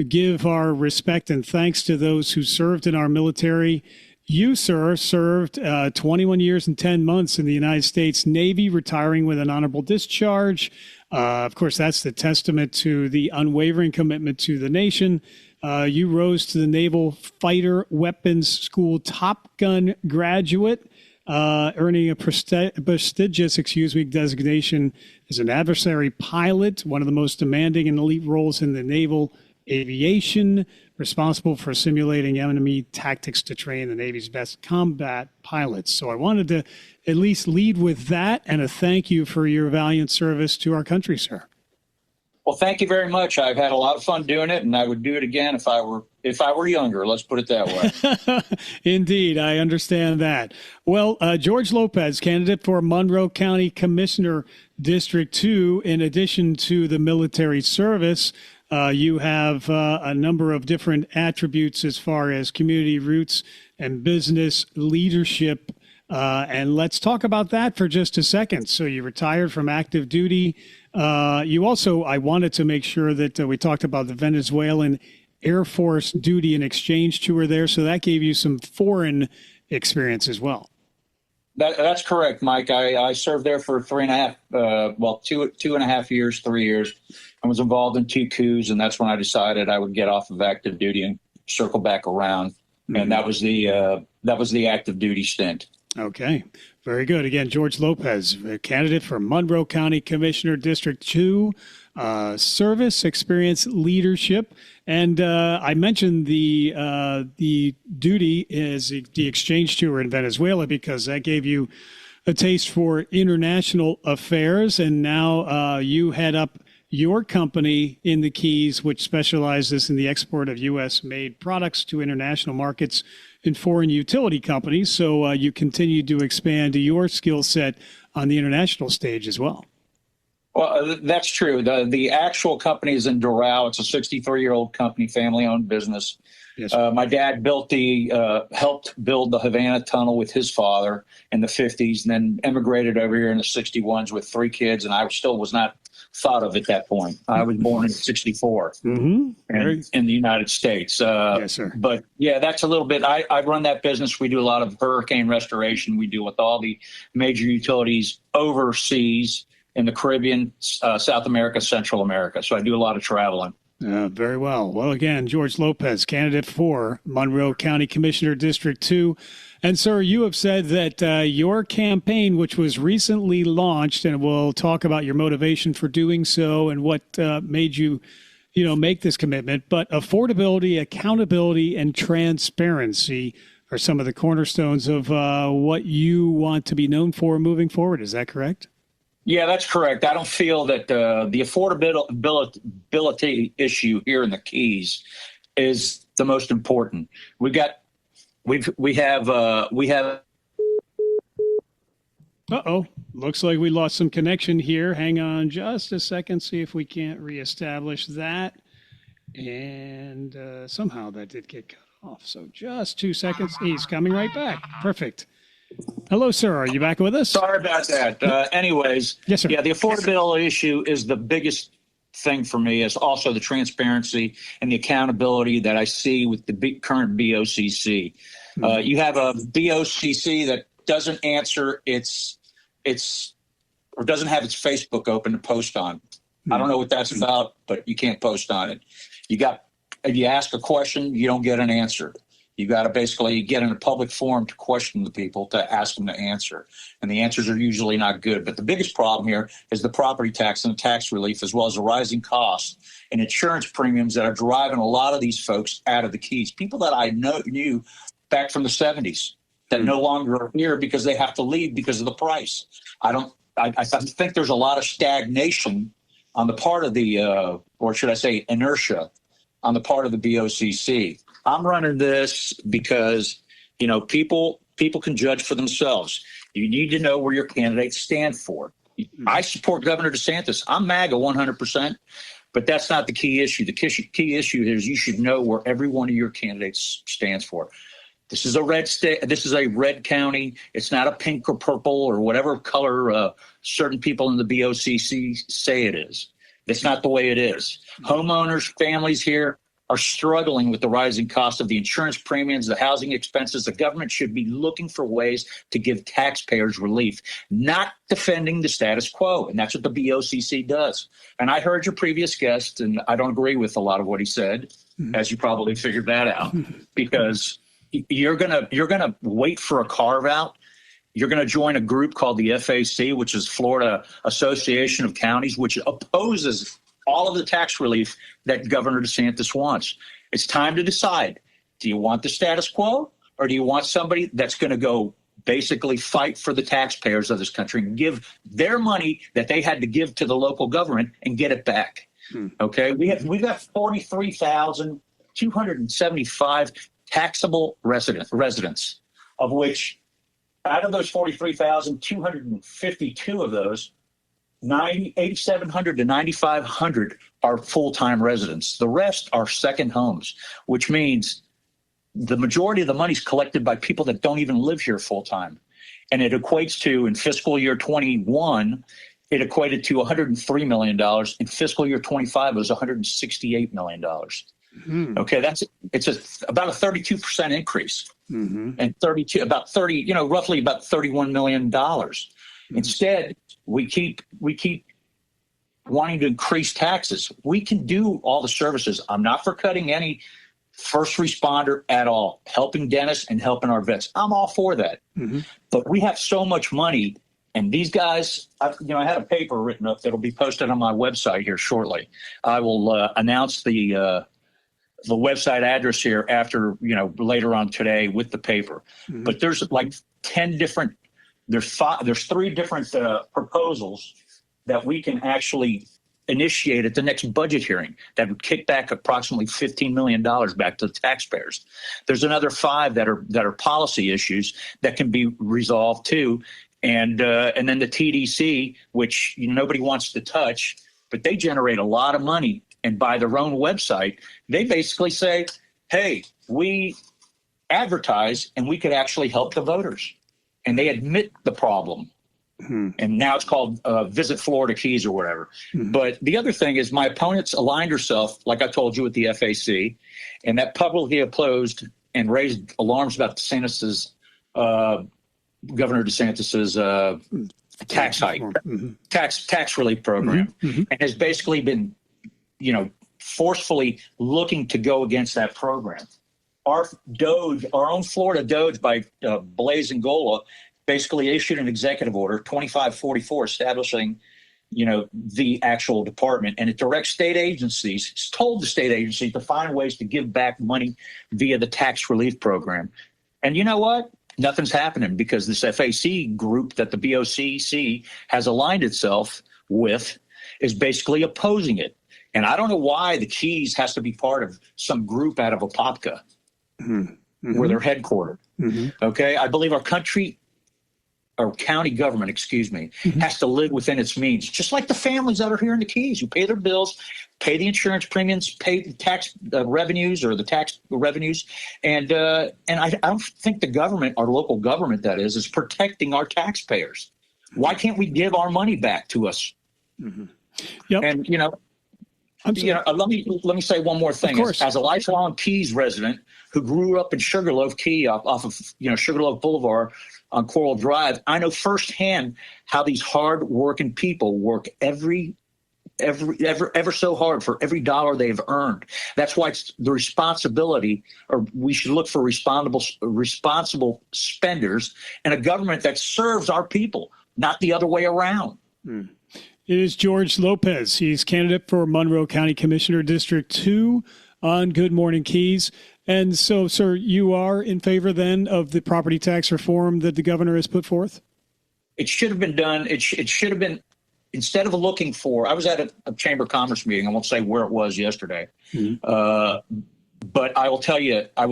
give our respect and thanks to those who served in our military. You, sir, served 21 years and 10 months in the United States Navy, retiring with an honorable discharge. Of course, that's the testament to the unwavering commitment to the nation. You rose to the Naval Fighter Weapons School Top Gun graduate, earning a prestigious designation as an adversary pilot, one of the most demanding and elite roles in the naval aviation, responsible for simulating enemy tactics to train the Navy's best combat pilots. So I wanted to at least lead with that and a thank you for your valiant service to our country, sir. Well, thank you very much. I've had a lot of fun doing it, and I would do it again if I were younger. Let's put it that way. Indeed, I understand that. Well, George Lopez, candidate for Monroe County Commissioner, District 2. In addition to the military service, you have a number of different attributes as far as community roots and business leadership. And let's talk about that for just a second. So you retired from active duty. You also, I wanted to make sure that we talked about the Venezuelan Air Force duty and exchange tour there. So that gave you some foreign experience as well. That's correct, Mike. I served there for 2.5 years, 3 years. I was involved in 2 coups, and that's when I decided I would get off of active duty and circle back around. Mm-hmm. And that was the active duty stint. Okay, very good. Again, George Lopez, a candidate for Monroe County Commissioner, District 2, service, experience, leadership. And I mentioned the duty is the exchange tour in Venezuela because that gave you a taste for international affairs. And now you head up your company in the Keys, which specializes in the export of U.S.-made products to international markets in foreign utility companies. So you continue to expand your skill set on the international stage as well. Well, that's true. The actual company is in Doral. It's a 63-year-old company, family-owned business. Yes. My dad helped build the Havana Tunnel with his father in the 50s, and then emigrated over here in the 61s with 3 kids, and I still was not thought of at that point. I was born in 64 in the United States. Yes, sir. But yeah, that's a little bit, I run that business. We do a lot of hurricane restoration. We deal with all the major utilities overseas in the Caribbean, South America, Central America. So I do a lot of traveling. Very well. Well, again, George Lopez, candidate for Monroe County Commissioner, District 2. And, sir, you have said that your campaign, which was recently launched, and we'll talk about your motivation for doing so and what made you, make this commitment, but affordability, accountability, and transparency are some of the cornerstones of what you want to be known for moving forward. Is that correct? Yeah, that's correct. I don't feel that the affordability issue here in the Keys is the most important. We have. Uh-oh. Looks like we lost some connection here. Hang on just a second, see if we can't reestablish that. And somehow that did get cut off. So just 2 seconds. He's coming right back. Perfect. Hello, sir. Are you back with us? Sorry about that. Anyways, yes, sir. Yeah, the affordability issue is the biggest thing for me. Is also the transparency and the accountability that I see with the current BOCC. You have a BOCC that doesn't answer its or doesn't have its Facebook open to post on. I don't know what that's about, but you can't post on it. If you ask a question, you don't get an answer. You got to basically get in a public forum to question the people, to ask them to answer. And the answers are usually not good. But the biggest problem here is the property tax and the tax relief, as well as the rising costs and insurance premiums that are driving a lot of these folks out of the Keys. People that I knew back from the 70s that no longer are here because they have to leave because of the price. I think there's a lot of stagnation on the part of the, or should I say inertia, on the part of the BOCC. I'm running this because, people can judge for themselves. You need to know where your candidates stand for. I support Governor DeSantis. I'm MAGA 100%, but that's not the key issue. The key issue is you should know where every one of your candidates stands for. This is a red state. This is a red county. It's not a pink or purple or whatever color certain people in the BOCC say it is. That's not the way it is. Homeowners, families here are struggling with the rising cost of the insurance premiums, the housing expenses. The government should be looking for ways to give taxpayers relief, not defending the status quo. And that's what the BOCC does. And I heard your previous guest, and I don't agree with a lot of what he said, as you probably figured that out, because you're gonna wait for a carve out. You're going to join a group called the FAC, which is Florida Association of Counties, which opposes all of the tax relief that Governor DeSantis wants. It's time to decide. Do you want the status quo, or do you want somebody that's going to go basically fight for the taxpayers of this country and give their money that they had to give to the local government and get it back? Okay, we got 43,275 taxable residents, of which out of those 43,252 of those, 8,700 to 9,500 are full-time residents. The rest are second homes, which means the majority of the money is collected by people that don't even live here full-time. And it equates to, in fiscal year 21, it equated to $103 million. In fiscal year 25, it was $168 million. Okay, it's about a 32% increase, and roughly about $31 million. Instead, we keep wanting to increase taxes. We can do all the services. I'm not for cutting any first responder at all, helping dentists and helping our vets. I'm all for that. But we have so much money, and these guys, I had a paper written up that'll be posted on my website here shortly. I will announce the website address here after, later on today with the paper. But there's like 10 different, there's 3 different proposals that we can actually initiate at the next budget hearing that would kick back approximately $15 million back to the taxpayers. There's another 5 that are policy issues that can be resolved too. And then the TDC, which nobody wants to touch, but they generate a lot of money. And by their own website, they basically say, hey, we advertise and we could actually help the voters. And they admit the problem. And now it's called Visit Florida Keys or whatever. But the other thing is my opponents aligned herself, like I told you, with the FAC, and that publicly opposed and raised alarms about DeSantis's, Governor DeSantis's tax hike, tax relief program, and has basically been forcefully looking to go against that program. Our own Florida Doge by Blaise Angola basically issued an executive order, 2544, establishing, the actual department, and it directs state agencies, it's told the state agencies to find ways to give back money via the tax relief program. And you know what? Nothing's happening because this FAC group that the BOCC has aligned itself with is basically opposing it. And I don't know why the Keys has to be part of some group out of Apopka, where they're headquartered. Okay, I believe our country or county government, excuse me, has to live within its means, just like the families that are here in the Keys who pay their bills, pay the insurance premiums, pay the tax revenues or the tax revenues. And I don't think the government, our local government, that is protecting our taxpayers. Why can't we give our money back to us? Yep. And, let me say one more thing. As a lifelong Keys resident who grew up in Sugarloaf Key off of, Sugarloaf Boulevard on Coral Drive, I know firsthand how these hard-working people work ever so hard for every dollar they've earned. That's why it's the responsibility, or we should look for responsible spenders and a government that serves our people, not the other way around. It is George Lopez. He's candidate for Monroe County Commissioner, District 2 on Good Morning Keys. And so, sir, you are in favor then of the property tax reform that the governor has put forth? It should have been done. It should have been, instead of looking for, I was at a Chamber of Commerce meeting. I won't say where it was yesterday. But I will tell you, I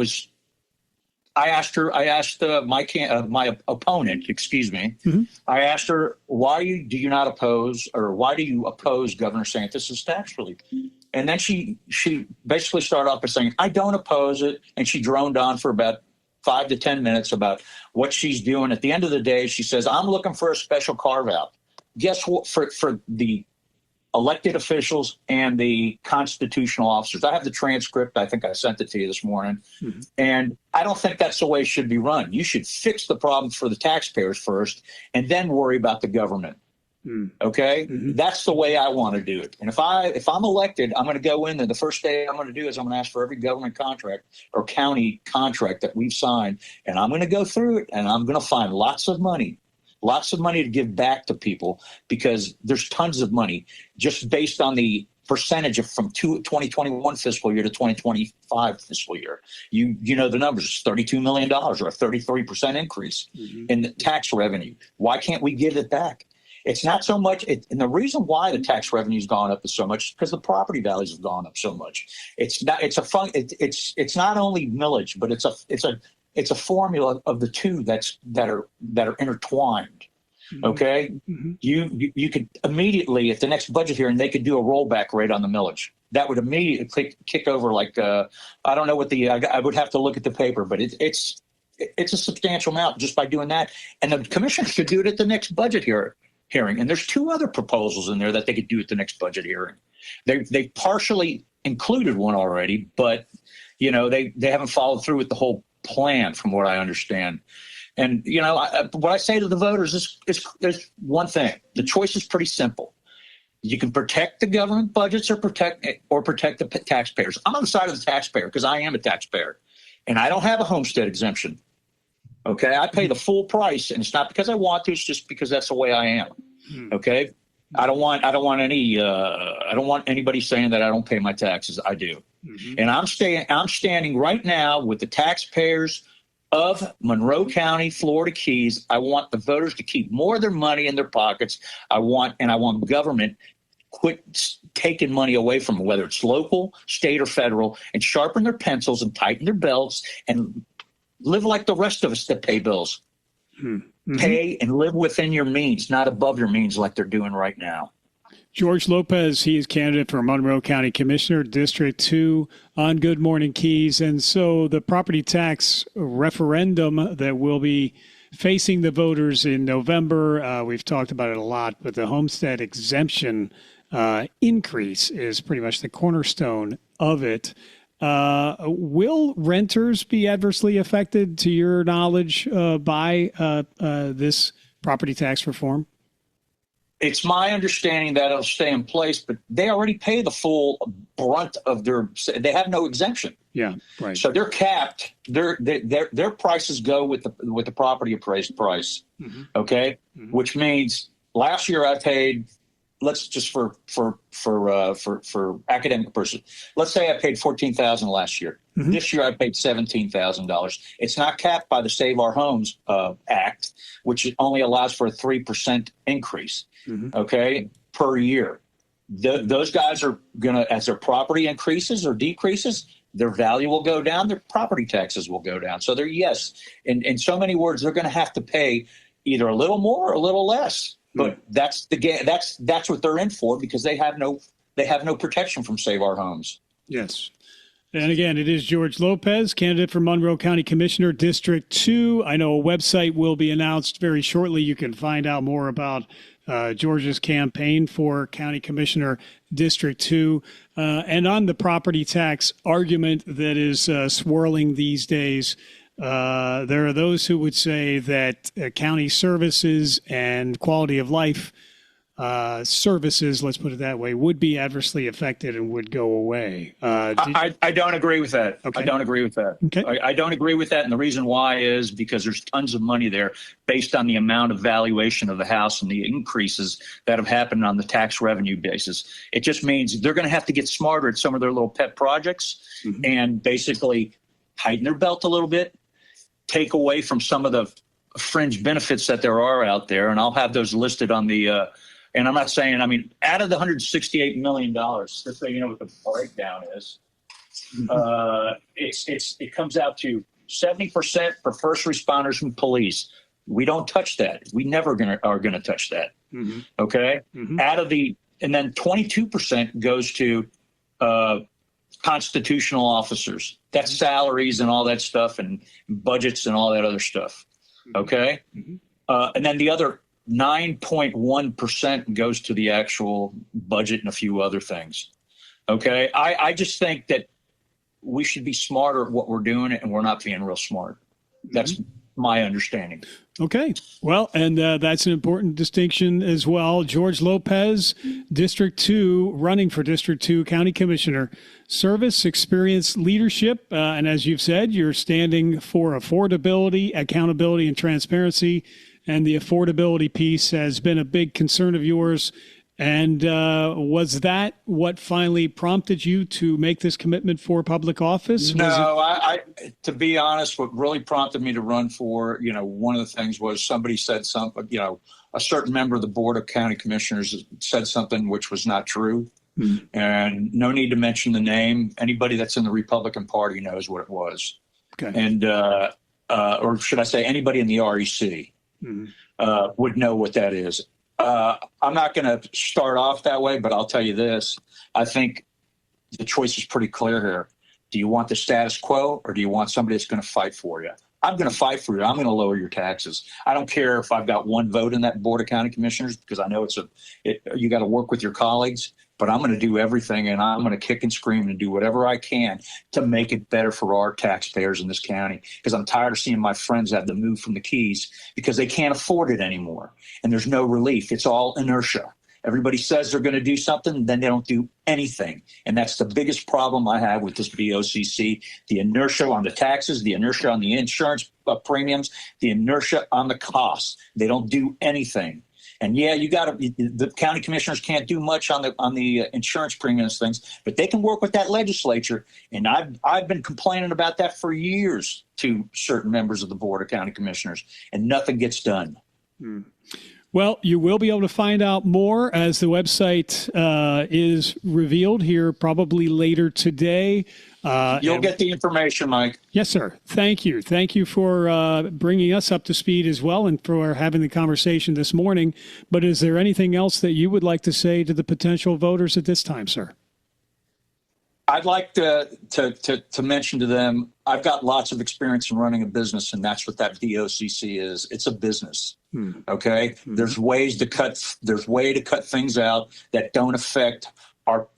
asked my opponent, I asked her, why do you not oppose, or why do you oppose Governor Santos' tax relief? And then she basically started off by saying, I don't oppose it. And she droned on for about 5 to 10 minutes about what she's doing. At the end of the day, she says, I'm looking for a special carve out. Guess what? For the elected officials and the constitutional officers. I have the transcript. I think I sent it to you this morning. And I don't think that's the way it should be run. You should fix the problem for the taxpayers first and then worry about the government. Okay? That's the way I want to do it. And if I'm elected, I'm going to go in there. The first day I'm going to do is I'm going to ask for every government contract or county contract that we've signed. And I'm going to go through it and I'm going to find lots of money to give back to people, because there's tons of money just based on the percentage of from 2021 fiscal year to 2025 fiscal year. You know the numbers, it's $32 million or a 33% increase in the tax revenue. Why can't we give it back? It's not so much, and the reason why the tax revenue's gone up is so much because the property values have gone up so much. It's not only millage, but it's a formula of the two that are intertwined. Okay, you could immediately at the next budget hearing they could do a rollback rate on the millage. That would immediately kick over like I don't know what I would have to look at the paper, but it's a substantial amount just by doing that. And the commission could do it at the next budget hearing. And there's 2 other proposals in there that they could do at the next budget hearing. They partially included one already, but they haven't followed through with the whole plan, from what I understand. And what I say to the voters is there's one thing. The choice is pretty simple. You can protect the government budgets or protect the taxpayers. I'm on the side of the taxpayer because I am a taxpayer, and I don't have a homestead exemption. Okay, I pay the full price, and it's not because I want to. It's just because that's the way I am. Okay, I don't want anybody saying that I don't pay my taxes. I do, and I'm standing right now with the taxpayers of Monroe County, Florida Keys. I want the voters to keep more of their money in their pockets. I want government quit taking money away from them, whether it's local, state, or federal, and sharpen their pencils and tighten their belts and live like the rest of us that pay bills. Pay and live within your means, not above your means like they're doing right now. George Lopez, he is candidate for Monroe County Commissioner, District 2 on Good Morning Keys. And so the property tax referendum that will be facing the voters in November, we've talked about it a lot, but the homestead exemption increase is pretty much the cornerstone of it. Will renters be adversely affected, to your knowledge, by this property tax reform? It's my understanding that it'll stay in place, but they already pay the full brunt of they have no exemption. Yeah, right. So they're capped. Their prices go with the property appraised price. Okay, which means last year I paid. Let's just for academic person. Let's say I paid $14,000 last year. This year I paid $17,000. It's not capped by the Save Our Homes Act, which only allows for a 3% increase. Okay, per year. Those guys are gonna, as their property increases or decreases, their value will go down. Their property taxes will go down. So in so many words, they're going to have to pay either a little more or a little less. But that's the game. That's what they're in for, because they have no protection from Save Our Homes. Yes. And again, it is George Lopez, candidate for Monroe County Commissioner, District 2. I know a website will be announced very shortly. You can find out more about George's campaign for County Commissioner, District 2. And on the property tax argument that is swirling these days, there are those who would say that county services and quality of life services, let's put it that way, would be adversely affected and would go away. I don't agree with that. Okay. I don't agree with that. Okay. I don't agree with that. And the reason why is because there's tons of money there based on the amount of valuation of the house and the increases that have happened on the tax revenue basis. It just means they're going to have to get smarter at some of their little pet projects and basically tighten their belt a little bit, take away from some of the fringe benefits that there are out there. And I'll have those listed on the and I'm not saying, I mean, out of the $168 million, just so you know what the breakdown is, it comes out to 70% for first responders and police. We don't touch that. We never are going to touch that. Okay? Out of the, and then 22% goes to constitutional officers. That's salaries and all that stuff and budgets and all that other stuff. Okay? And then the other 9.1% goes to the actual budget and a few other things. Okay. I just think that we should be smarter at what we're doing, and we're not being real smart. That's my understanding. Okay. Well, and that's an important distinction as well. George Lopez, District 2, running for District 2 County Commissioner. Service, experience, leadership. And as you've said, you're standing for affordability, accountability, and transparency. And the affordability piece has been a big concern of yours. And was that what finally prompted you to make this commitment for public office? No, to be honest, what really prompted me to run for, one of the things was somebody said something, a certain member of the Board of County Commissioners said something which was not true. And no need to mention the name. Anybody that's in the Republican Party knows what it was. Okay. And, or should I say anybody in the REC. Would know what that is. I'm not going to start off that way, but I'll tell you this. I think the choice is pretty clear here. Do you want the status quo, or do you want somebody that's going to fight for you? I'm going to fight for you. I'm going to lower your taxes. I don't care if I've got one vote in that Board of County Commissioners, because I know you got to work with your colleagues. But I'm going to do everything, and I'm going to kick and scream and do whatever I can to make it better for our taxpayers in this county, because I'm tired of seeing my friends have to move from the Keys because they can't afford it anymore. And there's no relief. It's all inertia. Everybody says they're going to do something, then they don't do anything. And that's the biggest problem I have with this BOCC, the inertia on the taxes, the inertia on the insurance premiums, the inertia on the costs. They don't do anything. And yeah, the county commissioners can't do much on the insurance premiums things, but they can work with that legislature. And I've been complaining about that for years to certain members of the Board of County Commissioners, and nothing gets done. Well, you will be able to find out more as the website is revealed here probably later today. You'll get the information, Mike. Yes, sir. Thank you. Thank you for bringing us up to speed as well, and for having the conversation this morning. But is there anything else that you would like to say to the potential voters at this time, sir? I'd like to mention to them, I've got lots of experience in running a business, and that's what that BOCC is. It's a business. Okay. There's ways to cut things out that don't affect our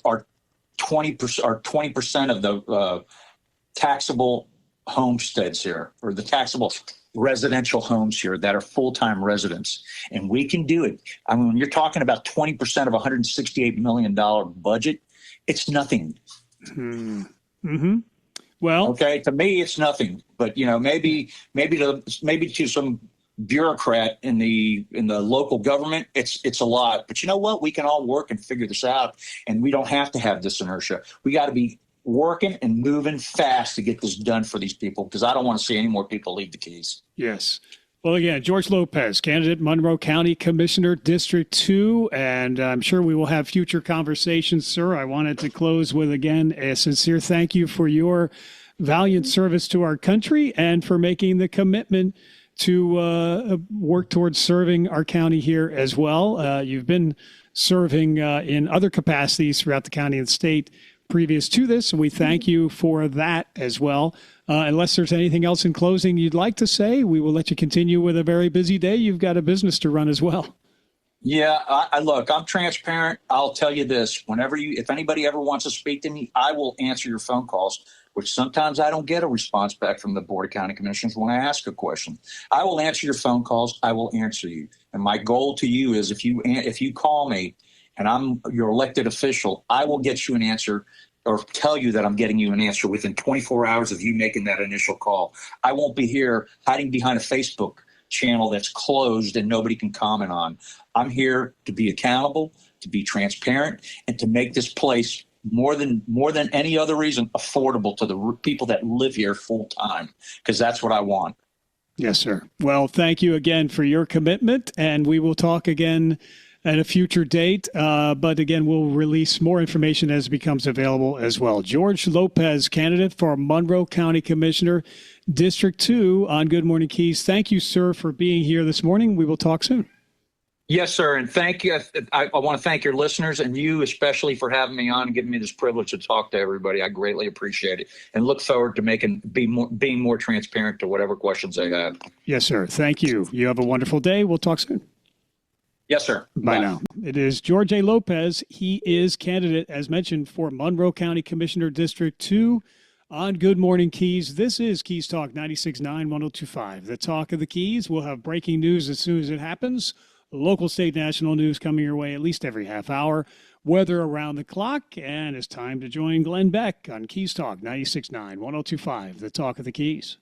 20% of the taxable homesteads here, or the taxable residential homes here that are full-time residents. And we can do it. I mean, when you're talking about 20% of a $168 million budget, it's nothing. Well, okay, to me, it's nothing. But maybe to some bureaucrat in the local government, it's a lot. But you know what? We can all work and figure this out, and we don't have to have this inertia. We got to be working and moving fast to get this done for these people, because I don't want to see any more people leave the Keys. Yes. Well, again, George Lopez, candidate, Monroe County Commissioner, District 2, and I'm sure we will have future conversations, sir. I wanted to close with, again, a sincere thank you for your valiant service to our country and for making the commitment to work towards serving our county here as well. You've been serving in other capacities throughout the county and state previous to this, and we thank you for that as well. Unless there's anything else in closing you'd like to say, we will let you continue with a very busy day. You've got a business to run as well. Yeah, I look, I'm transparent. I'll tell you this, if anybody ever wants to speak to me, I will answer your phone calls, which sometimes I don't get a response back from the Board of County Commissioners when I ask a question. I will answer your phone calls. I will answer you. And my goal to you is if you call me and I'm your elected official, I will get you an answer or tell you that I'm getting you an answer within 24 hours of you making that initial call. I won't be here hiding behind a Facebook channel that's closed and nobody can comment on. I'm here to be accountable, to be transparent, and to make this place more than any other reason affordable to the people that live here full time, because that's what I want. Yes, sir. Well, thank you again for your commitment, and we will talk again at a future date. But again, we'll release more information as it becomes available as well. George Lopez, candidate for Monroe County Commissioner, District 2 on Good Morning Keys. Thank you, sir, for being here this morning. We will talk soon. Yes, sir. And thank you. I want to thank your listeners and you especially for having me on and giving me this privilege to talk to everybody. I greatly appreciate it and look forward to being more transparent to whatever questions they have. Yes, sir. Thank you. You have a wonderful day. We'll talk soon. Yes, sir. Bye now. It is George A. Lopez. He is candidate, as mentioned, for Monroe County Commissioner District 2 on Good Morning Keys. This is Keys Talk 96.9, 102.5. The talk of the Keys. We'll have breaking news as soon as it happens. Local, state, national news coming your way at least every half hour. Weather around the clock. And it's time to join Glenn Beck on Keys Talk 96.9, 102.5. The talk of the Keys.